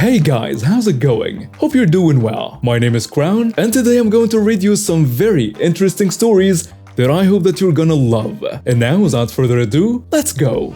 Hey guys, how's it going? Hope you're doing well. My name is Crown, and today I'm going to read you some very interesting stories that I hope that you're gonna love. And now, without further ado, let's go!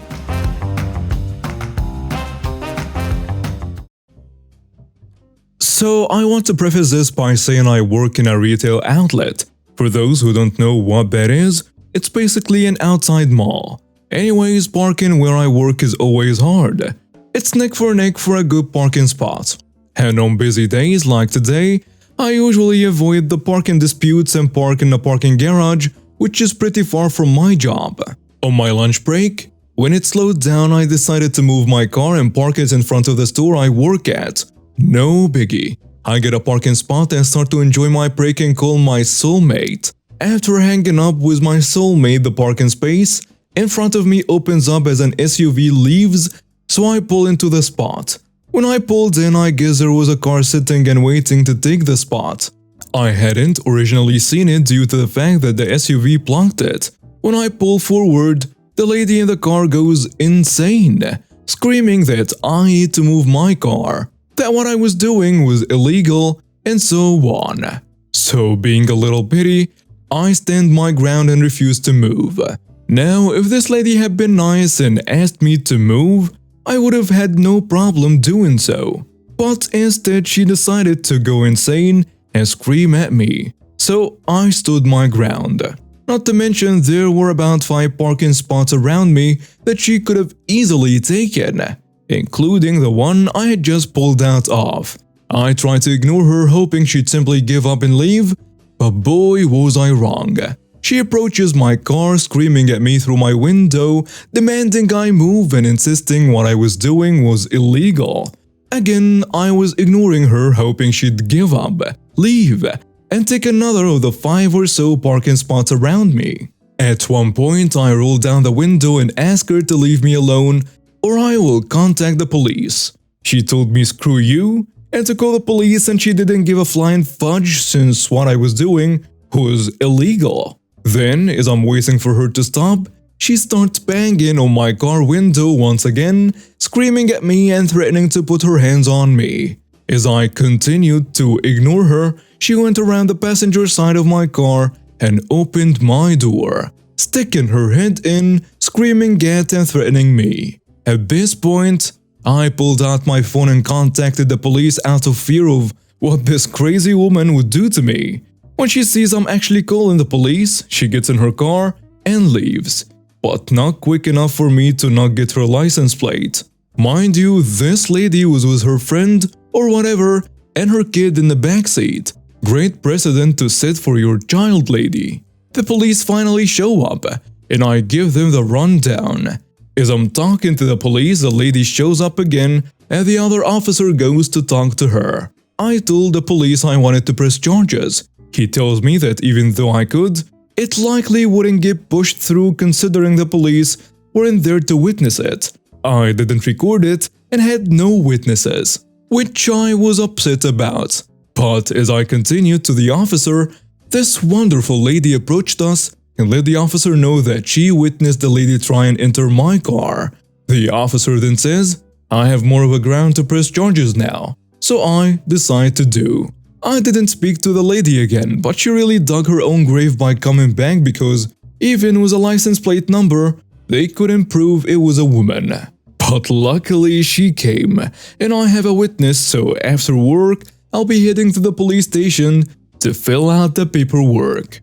So, I want to preface this by saying I work in a retail outlet. For those who don't know what that is, it's basically an outside mall. Anyways, parking where I work is always hard. It's neck for a good parking spot. And on busy days like today, I usually avoid the parking disputes and park in a parking garage, which is pretty far from my job. On my lunch break, when it slowed down, I decided to move my car and park it in front of the store I work at. No biggie. I get a parking spot and start to enjoy my break and call my soulmate. After hanging up with my soulmate, the parking space in front of me opens up as an SUV leaves, so I pull into the spot. When I pulled in, I guess there was a car sitting and waiting to take the spot. I hadn't originally seen it due to the fact that the SUV blocked it. When I pull forward, the lady in the car goes insane, screaming that I need to move my car, that what I was doing was illegal, and so on. So, being a little bitty, I stand my ground and refuse to move. Now, if this lady had been nice and asked me to move, I would have had no problem doing so. But instead, she decided to go insane and scream at me. So I stood my ground. Not to mention, there were about 5 parking spots around me that she could have easily taken, including the one I had just pulled out of. I tried to ignore her, hoping she'd simply give up and leave, but boy was I wrong. She approaches my car, screaming at me through my window, demanding I move and insisting what I was doing was illegal. Again, I was ignoring her, hoping she'd give up, leave, and take another of the 5 or so parking spots around me. At one point, I rolled down the window and asked her to leave me alone, or I will contact the police. She told me screw you, and to call the police, and she didn't give a flying fudge since what I was doing was illegal. Then, as I'm waiting for her to stop, she starts banging on my car window once again, screaming at me and threatening to put her hands on me. As I continued to ignore her, she went around the passenger side of my car and opened my door, sticking her head in, screaming at and threatening me. At this point, I pulled out my phone and contacted the police out of fear of what this crazy woman would do to me. When she sees I'm actually calling the police, she gets in her car and leaves, but not quick enough for me to not get her license plate. Mind you, this lady was with her friend or whatever and her kid in the backseat. Great precedent to set for your child, lady. The police finally show up, and I give them the rundown. As I'm talking to the police, the lady shows up again and the other officer goes to talk to her. I told the police I wanted to press charges. He tells me that even though I could, it likely wouldn't get pushed through considering the police weren't there to witness it. I didn't record it and had no witnesses, which I was upset about. But as I continued to the officer, this wonderful lady approached us and let the officer know that she witnessed the lady try and enter my car. The officer then says, I have more of a ground to press charges now, so I decide to do. I didn't speak to the lady again, but she really dug her own grave by coming back because even with a license plate number, they couldn't prove it was a woman. But luckily she came, and I have a witness, so after work, I'll be heading to the police station to fill out the paperwork.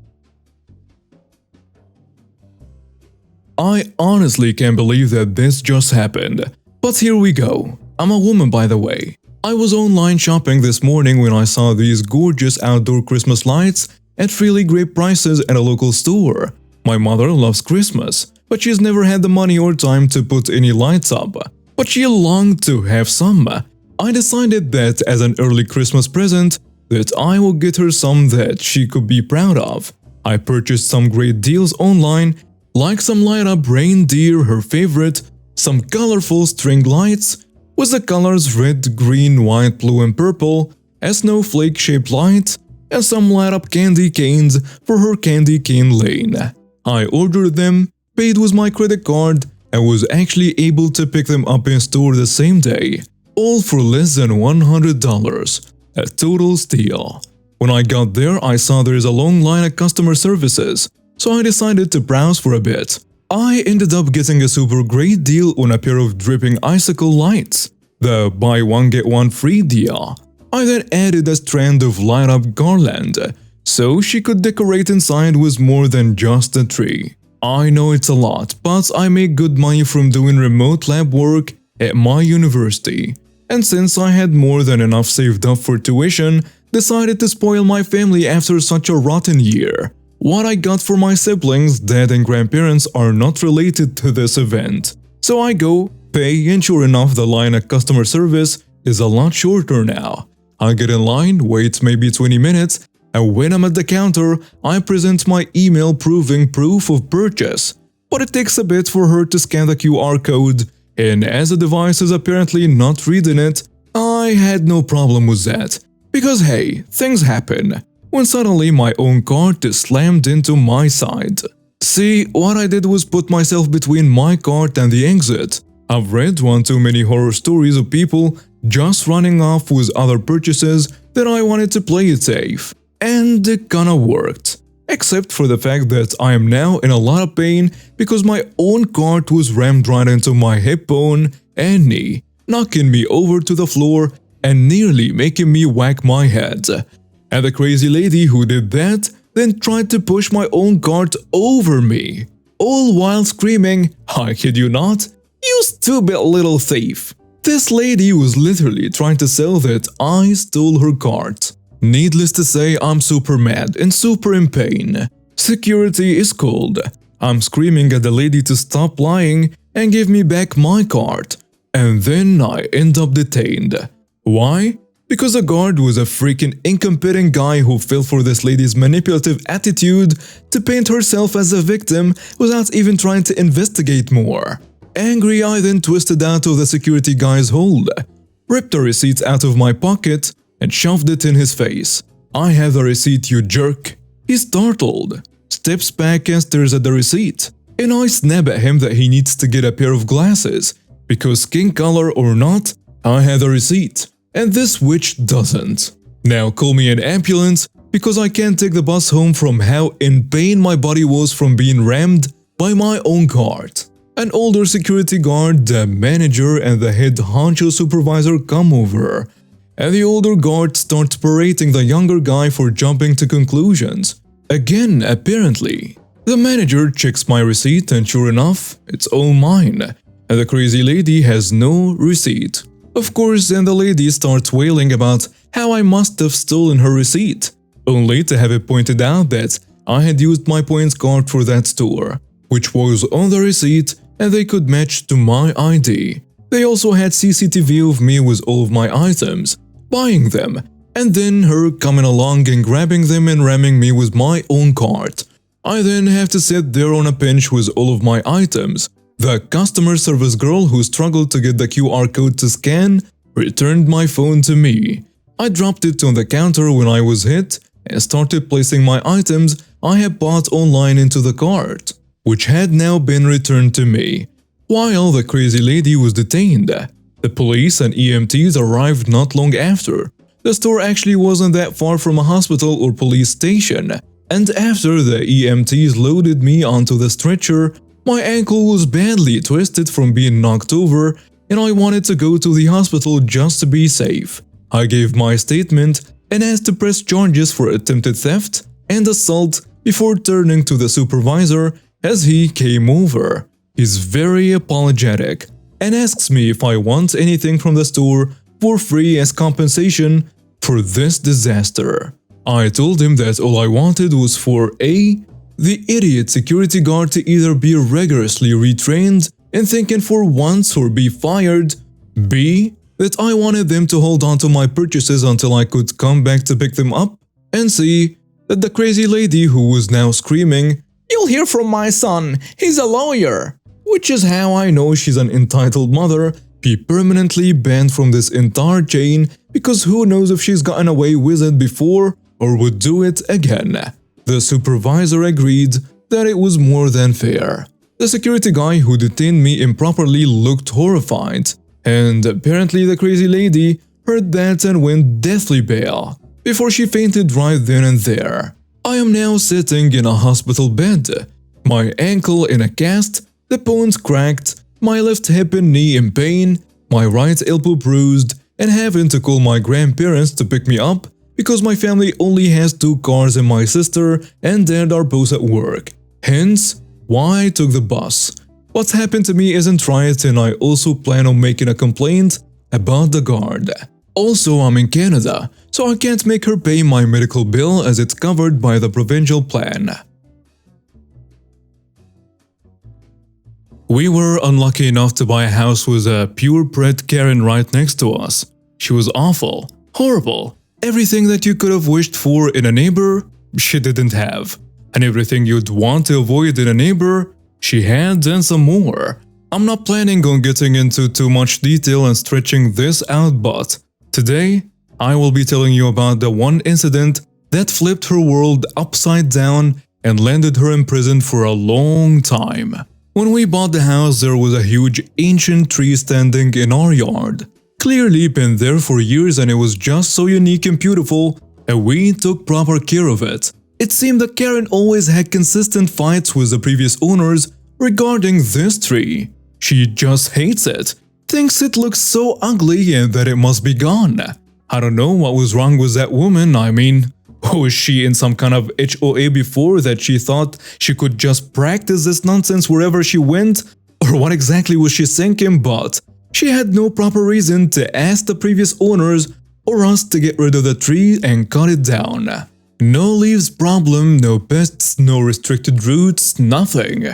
I honestly can't believe that this just happened, but here we go. I'm a woman, by the way. I was online shopping this morning when I saw these gorgeous outdoor Christmas lights at really great prices at a local store. My mother loves Christmas, but she's never had the money or time to put any lights up. But she longed to have some. I decided that as an early Christmas present, that I will get her some that she could be proud of. I purchased some great deals online, like some light-up reindeer, her favorite, some colorful string lights, with the colors red, green, white, blue and purple, a snowflake-shaped light, and some light-up candy canes for her candy cane lane. I ordered them, paid with my credit card, and was actually able to pick them up in store the same day. all for less than $100. A total steal. When I got there, I saw there's a long line at customer services, so I decided to browse for a bit. I ended up getting a super great deal on a pair of dripping icicle lights, the buy one get one free deal. I then added a strand of light-up garland, so she could decorate inside with more than just a tree. I know it's a lot, but I make good money from doing remote lab work at my university. And since I had more than enough saved up for tuition, decided to spoil my family after such a rotten year. What I got for my siblings, dad and grandparents are not related to this event. So I go, pay, and sure enough the line at customer service is a lot shorter now. I get in line, wait maybe 20 minutes, and when I'm at the counter, I present my email proving proof of purchase. But it takes a bit for her to scan the QR code, and as the device is apparently not reading it, I had no problem with that. Because hey, things happen. When suddenly my own cart is slammed into my side. See, what I did was put myself between my cart and the exit. I've read one too many horror stories of people just running off with other purchases that I wanted to play it safe. And it kinda worked. Except for the fact that I am now in a lot of pain because my own cart was rammed right into my hip bone and knee, knocking me over to the floor and nearly making me whack my head. And the crazy lady who did that then tried to push my own cart over me, all while screaming, "I kid you not, you stupid little thief." This lady was literally trying to sell that I stole her cart. Needless to say, I'm super mad and super in pain. Security is called. I'm screaming at the lady to stop lying and give me back my cart. And then I end up detained. Why? Because the guard was a freaking incompetent guy who fell for this lady's manipulative attitude to paint herself as a victim without even trying to investigate more. Angry, I then twisted out of the security guy's hold, ripped the receipt out of my pocket, and shoved it in his face. "I have the receipt, you jerk." He's startled, steps back and stares at the receipt, and I snap at him that he needs to get a pair of glasses, because skin color or not, I have the receipt. And this witch doesn't. Now call me an ambulance because I can't take the bus home from how in pain my body was from being rammed by my own cart. An older security guard, the manager, and the head honcho supervisor come over, and the older guard starts berating the younger guy for jumping to conclusions. Again, apparently. The manager checks my receipt and sure enough, it's all mine, and the crazy lady has no receipt. Of course, then the lady starts wailing about how I must have stolen her receipt, only to have it pointed out that I had used my points card for that store, which was on the receipt and they could match to my ID. They also had CCTV of me with all of my items, buying them, and then her coming along and grabbing them and ramming me with my own cart. I then have to sit there on a bench with all of my items. The customer service girl who struggled to get the QR code to scan returned my phone to me. I dropped it on the counter when I was hit and started placing my items I had bought online into the cart, which had now been returned to me, while the crazy lady was detained. The police and EMTs arrived not long after. The store actually wasn't that far from a hospital or police station, and after the EMTs loaded me onto the stretcher, my ankle was badly twisted from being knocked over and I wanted to go to the hospital just to be safe. I gave my statement and asked to press charges for attempted theft and assault before turning to the supervisor as he came over. He's very apologetic and asks me if I want anything from the store for free as compensation for this disaster. I told him that all I wanted was for A, the idiot security guard to either be rigorously retrained and thinking for once or be fired, B, that I wanted them to hold on to my purchases until I could come back to pick them up, and C, that the crazy lady who was now screaming, "You'll hear from my son, he's a lawyer," which is how I know she's an entitled mother, be permanently banned from this entire chain because who knows if she's gotten away with it before or would do it again. The supervisor agreed that it was more than fair. The security guy who detained me improperly looked horrified, And apparently the crazy lady heard that and went deathly pale before she fainted right then and there. I am now sitting in a hospital bed, my ankle in a cast, the bones cracked, my left hip and knee in pain, my right elbow bruised, and having to call my grandparents to pick me up because my family only has 2 cars and my sister and dad are both at work. Hence, why I took the bus. What's happened to me isn't right, and I also plan on making a complaint about the guard. Also, I'm in Canada, so I can't make her pay my medical bill as it's covered by the provincial plan. We were unlucky enough to buy a house with a purebred Karen right next to us. She was awful, horrible, everything that you could have wished for in a neighbor, she didn't have. And everything you'd want to avoid in a neighbor, she had and some more. I'm not planning on getting into too much detail and stretching this out, but today, I will be telling you about the one incident that flipped her world upside down and landed her in prison for a long time. When we bought the house, there was a huge ancient tree standing in our yard. Clearly been there for years and it was just so unique and beautiful, and we took proper care of it. It seemed that Karen always had consistent fights with the previous owners regarding this tree. She just hates it, thinks it looks so ugly and that it must be gone. I don't know what was wrong with that woman. I mean, was she in some kind of HOA before that she thought she could just practice this nonsense wherever she went? Or what exactly was she thinking? But she had no proper reason to ask the previous owners or us to get rid of the tree and cut it down. No leaves problem, no pests, no restricted roots, nothing.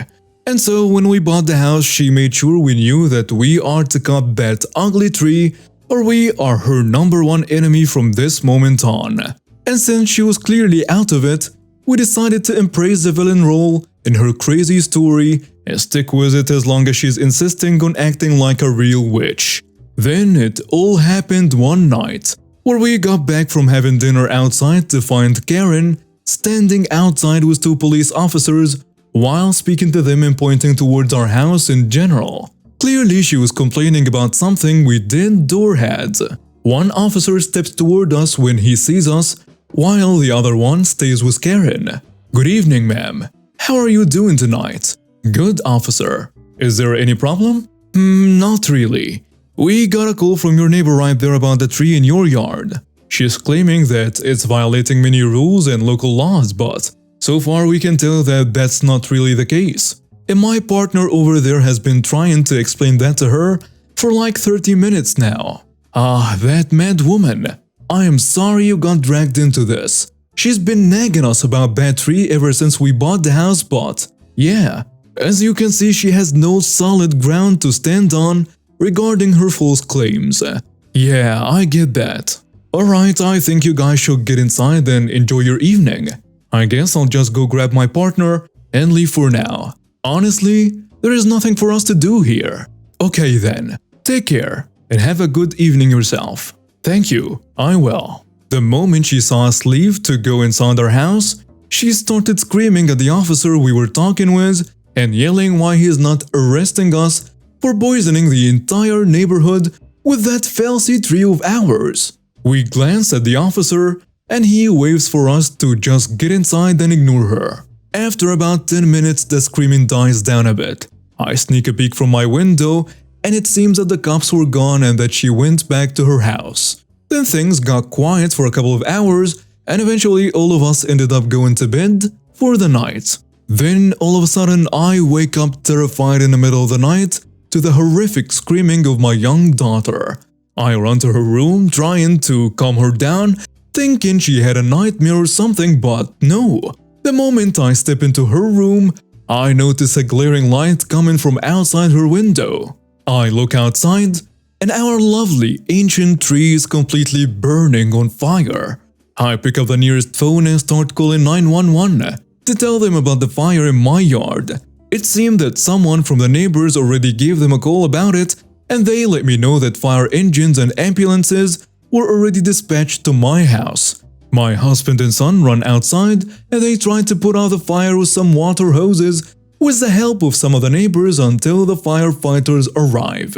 And so when we bought the house, she made sure we knew that we are to cut that ugly tree or we are her #1 enemy from this moment on. And since she was clearly out of it, we decided to embrace the villain role in her crazy story and stick with it as long as she's insisting on acting like a real witch. Then it all happened one night, where we got back from having dinner outside to find Karen standing outside with 2 police officers while speaking to them and pointing towards our house in general. Clearly she was complaining about something we didn't or had. One officer steps toward us when he sees us, while the other one stays with Karen. "Good evening, ma'am. How are you doing tonight?" "Good, officer. Is there any problem?" Not really. We got a call from your neighbor right there about the tree in your yard. She's claiming that it's violating many rules and local laws, but so far we can tell that that's not really the case. And my partner over there has been trying to explain that to her for like 30 minutes now. Ah, that mad woman. I am sorry you got dragged into this. She's been nagging us about that tree ever since we bought the house, but yeah, as you can see, she has no solid ground to stand on regarding her false claims. Yeah, I get that. Alright, I think you guys should get inside and enjoy your evening. I guess I'll just go grab my partner and leave for now. Honestly, there is nothing for us to do here. Okay then, take care and have a good evening yourself. Thank you, I will. The moment she saw us leave to go inside our house, she started screaming at the officer we were talking with and yelling why he is not arresting us for poisoning the entire neighborhood with that falsy tree of ours. We glance at the officer and he waves for us to just get inside and ignore her. After about 10 minutes, the screaming dies down a bit. I sneak a peek from my window and it seems that the cops were gone and that she went back to her house. Then things got quiet for a couple of hours and eventually all of us ended up going to bed for the night. Then all of a sudden I wake up terrified in the middle of the night to the horrific screaming of my young daughter. I run to her room trying to calm her down, thinking she had a nightmare or something, but no. The moment I step into her room, I notice a glaring light coming from outside her window. I look outside, and our lovely ancient tree is completely burning on fire. I pick up the nearest phone and start calling 911 to tell them about the fire in my yard. It seemed that someone from the neighbors already gave them a call about it, and they let me know that fire engines and ambulances were already dispatched to my house. My husband and son run outside and they tried to put out the fire with some water hoses with the help of some of the neighbors until the firefighters arrive.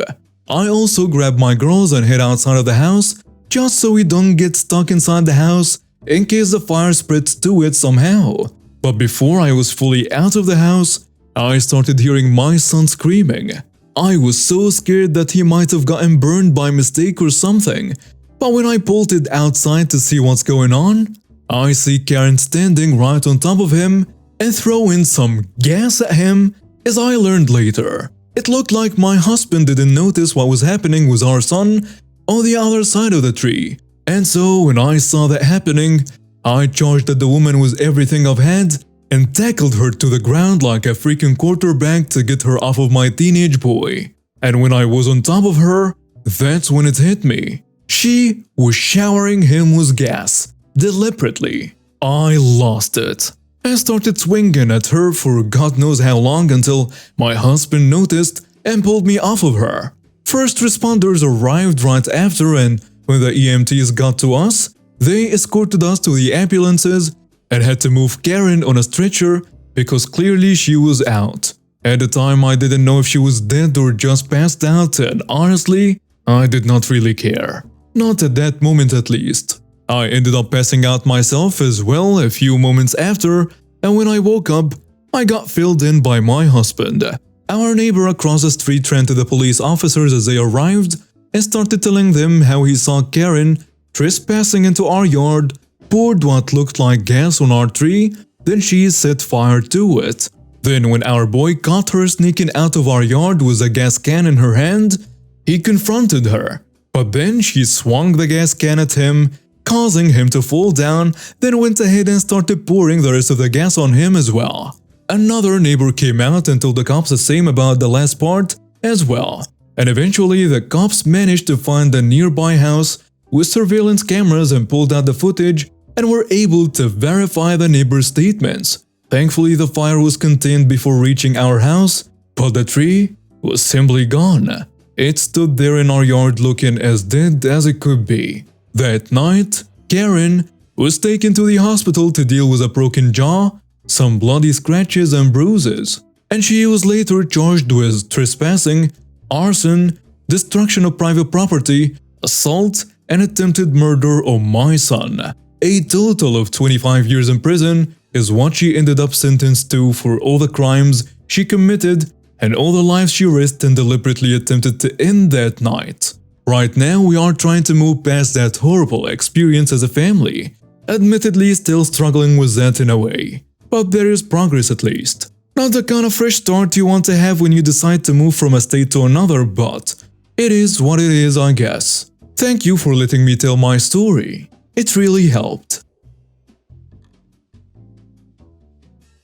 I also grab my girls and head outside of the house just so we don't get stuck inside the house in case the fire spreads to it somehow. But before I was fully out of the house, I started hearing my son screaming. I was so scared that he might have gotten burned by mistake or something. But when I bolted outside to see what's going on, I see Karen standing right on top of him and throwing some gas at him. As I learned later, it looked like my husband didn't notice what was happening with our son on the other side of the tree. And so when I saw that happening, I charged at the woman with everything I've had and tackled her to the ground like a freaking quarterback to get her off of my teenage boy. And when I was on top of her, that's when it hit me. She was showering him with gas, deliberately. I lost it. I started swinging at her for God knows how long until my husband noticed and pulled me off of her. First responders arrived right after, and when the EMTs got to us, they escorted us to the ambulances and had to move Karen on a stretcher because clearly she was out. At the time, I didn't know if she was dead or just passed out, and honestly, I did not really care. Not at that moment at least. I ended up passing out myself as well a few moments after, and when I woke up, I got filled in by my husband. Our neighbor across the street ran to the police officers as they arrived and started telling them how he saw Karen trespassing into our yard, poured what looked like gas on our tree, then she set fire to it. Then when our boy caught her sneaking out of our yard with a gas can in her hand, he confronted her. But then she swung the gas can at him, causing him to fall down, then went ahead and started pouring the rest of the gas on him as well. Another neighbor came out and told the cops the same about the last part as well. And eventually the cops managed to find a nearby house with surveillance cameras and pulled out the footage and were able to verify the neighbor's statements. Thankfully the fire was contained before reaching our house, but the tree was simply gone. It stood there in our yard looking as dead as it could be. That night, Karen was taken to the hospital to deal with a broken jaw, some bloody scratches and bruises, and she was later charged with trespassing, arson, destruction of private property, assault, and attempted murder of my son. A total of 25 years in prison is what she ended up sentenced to for all the crimes she committed and all the lives she risked and deliberately attempted to end that night. Right now, we are trying to move past that horrible experience as a family, admittedly still struggling with that in a way. But there is progress at least. Not the kind of fresh start you want to have when you decide to move from a state to another, but it is what it is, I guess. Thank you for letting me tell my story. It really helped.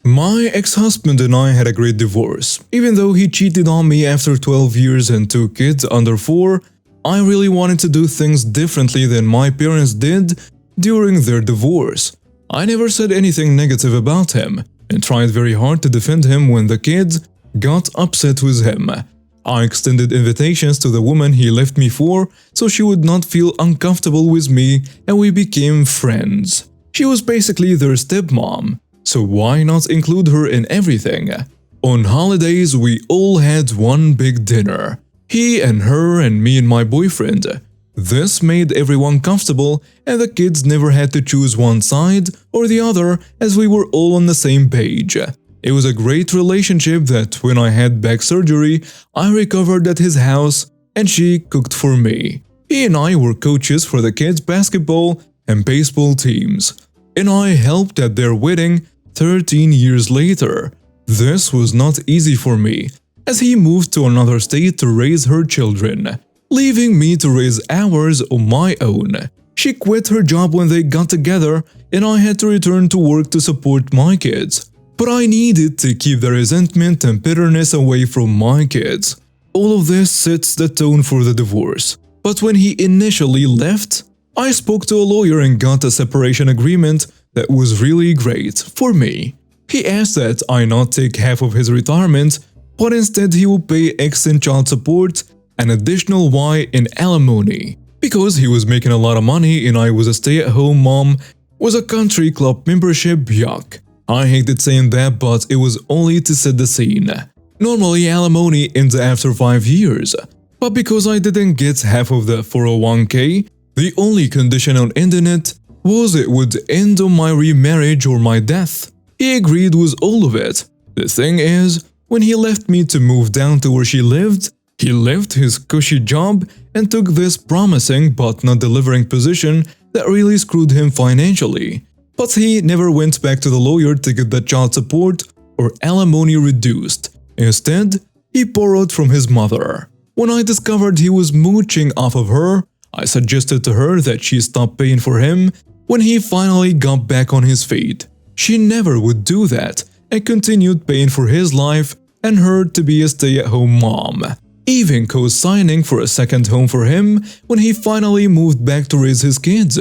My ex-husband and I had a great divorce. Even though he cheated on me after 12 years and 2 kids under 4, I really wanted to do things differently than my parents did during their divorce. I never said anything negative about him and tried very hard to defend him when the kids got upset with him. I extended invitations to the woman he left me for so she would not feel uncomfortable with me and we became friends. She was basically their stepmom, so why not include her in everything? On holidays, we all had one big dinner. He and her and me and my boyfriend. This made everyone comfortable and the kids never had to choose one side or the other as we were all on the same page. It was a great relationship that when I had back surgery, I recovered at his house and she cooked for me. He and I were coaches for the kids' basketball and baseball teams, and I helped at their wedding 13 years later. This was not easy for me, as he moved to another state to raise her children, leaving me to raise ours on my own. She quit her job when they got together, and I had to return to work to support my kids. But I needed to keep the resentment and bitterness away from my kids. All of this sets the tone for the divorce. But when he initially left, I spoke to a lawyer and got a separation agreement that was really great for me. He asked that I not take half of his retirement, but instead he would pay X in child support and additional Y in alimony. Because he was making a lot of money and I was a stay-at-home mom with a country club membership, yuck. I hated saying that, but it was only to set the scene. Normally, alimony ends after 5 years, But because I didn't get half of the 401k, the only condition on internet was it would end on my remarriage or my death. He agreed with all of it. The thing is, when he left me to move down to where she lived, he left his cushy job and took this promising but not delivering position that really screwed him financially. But he never went back to the lawyer to get the child support or alimony reduced. Instead, he borrowed from his mother. When I discovered he was mooching off of her, I suggested to her that she stop paying for him when he finally got back on his feet. She never would do that and continued paying for his life and her to be a stay-at-home mom, even co-signing for a second home for him when he finally moved back to raise his kids.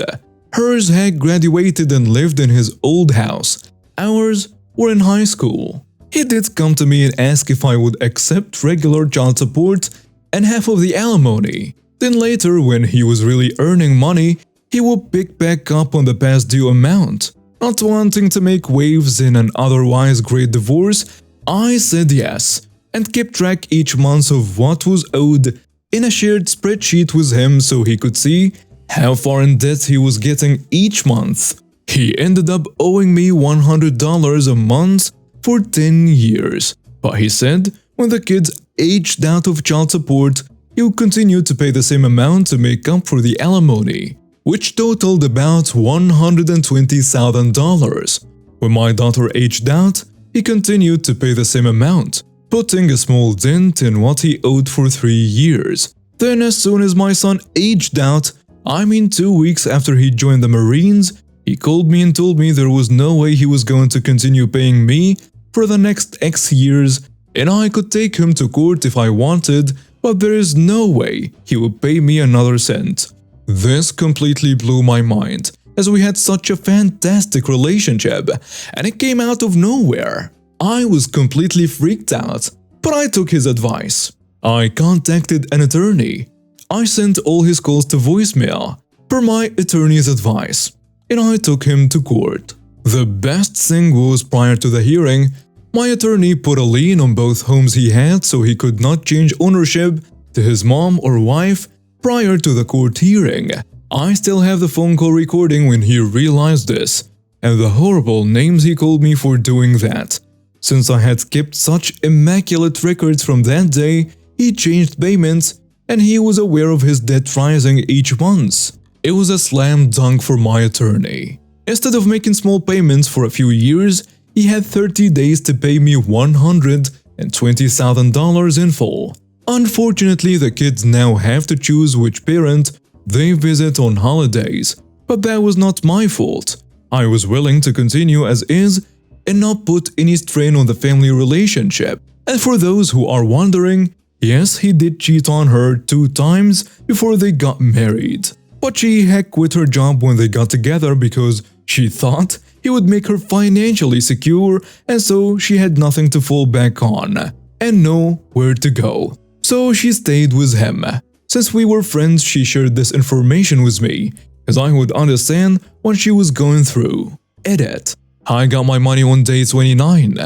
Hers had graduated and lived in his old house. Ours were in high school. He did come to me and ask if I would accept regular child support and half of the alimony. Then later, when he was really earning money, he would pick back up on the past due amount. Not wanting to make waves in an otherwise great divorce, I said yes and kept track each month of what was owed in a shared spreadsheet with him so he could see how far in debt he was getting each month. He ended up owing me $100 a month for 10 years, but he said when the kids aged out of child support, he would continue to pay the same amount to make up for the alimony, which totaled about $120,000. When my daughter aged out, he continued to pay the same amount, putting a small dent in what he owed for 3 years. Then as soon as my son aged out, 2 weeks after he joined the Marines, he called me and told me there was no way he was going to continue paying me for the next X years, and I could take him to court if I wanted, but there is no way he would pay me another cent. This completely blew my mind, as we had such a fantastic relationship, and it came out of nowhere. I was completely freaked out, but I took his advice. I contacted an attorney. I sent all his calls to voicemail, per my attorney's advice, and I took him to court. The best thing was, prior to the hearing, my attorney put a lien on both homes he had so he could not change ownership to his mom or wife prior to the court hearing. I still have the phone call recording when he realized this, and the horrible names he called me for doing that. Since I had kept such immaculate records from that day, he changed payments, and he was aware of his debt rising each month. It was a slam dunk for my attorney. Instead of making small payments for a few years, he had 30 days to pay me $120,000 in full. Unfortunately, the kids now have to choose which parent they visit on holidays, but that was not my fault. I was willing to continue as is and not put any strain on the family relationship. And for those who are wondering, yes, he did cheat on her 2 times before they got married. But she had quit her job when they got together because she thought he would make her financially secure, and so she had nothing to fall back on and know where to go. So she stayed with him. Since we were friends, she shared this information with me, as I would understand what she was going through. Edit. I got my money on day 29.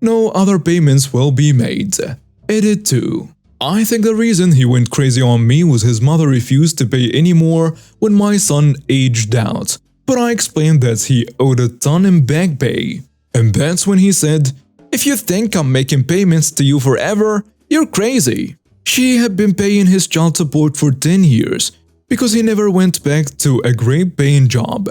No other payments will be made. Edit 2. I think the reason he went crazy on me was his mother refused to pay any more when my son aged out. But I explained that he owed a ton in back pay. And that's when he said, "If you think I'm making payments to you forever, you're crazy." She had been paying his child support for 10 years because he never went back to a great paying job,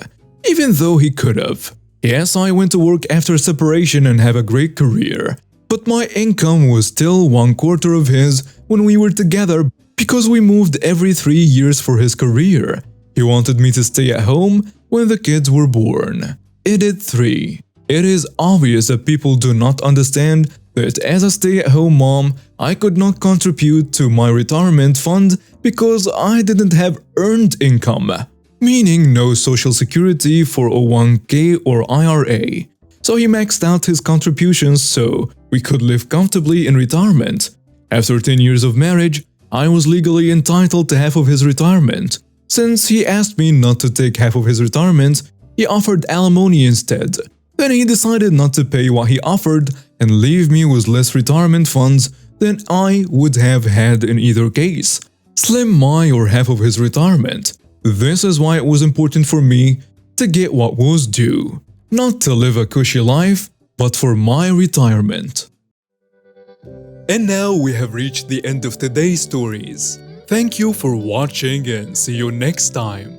even though he could have. Yes, I went to work after separation and have a great career, but my income was still 1/4 of his when we were together because we moved every 3 years for his career. He wanted me to stay at home when the kids were born. Edit 3. It is obvious that people do not understand that as a stay-at-home mom, I could not contribute to my retirement fund because I didn't have earned income, meaning no social security, 401k or IRA. So he maxed out his contributions so we could live comfortably in retirement. After 10 years of marriage, I was legally entitled to half of his retirement. Since he asked me not to take half of his retirement, he offered alimony instead. Then he decided not to pay what he offered and leave me with less retirement funds than I would have had in either case. Slim my or half of his retirement. This is why it was important for me to get what was due. Not to live a cushy life, but for my retirement. And now we have reached the end of today's stories. Thank you for watching and see you next time.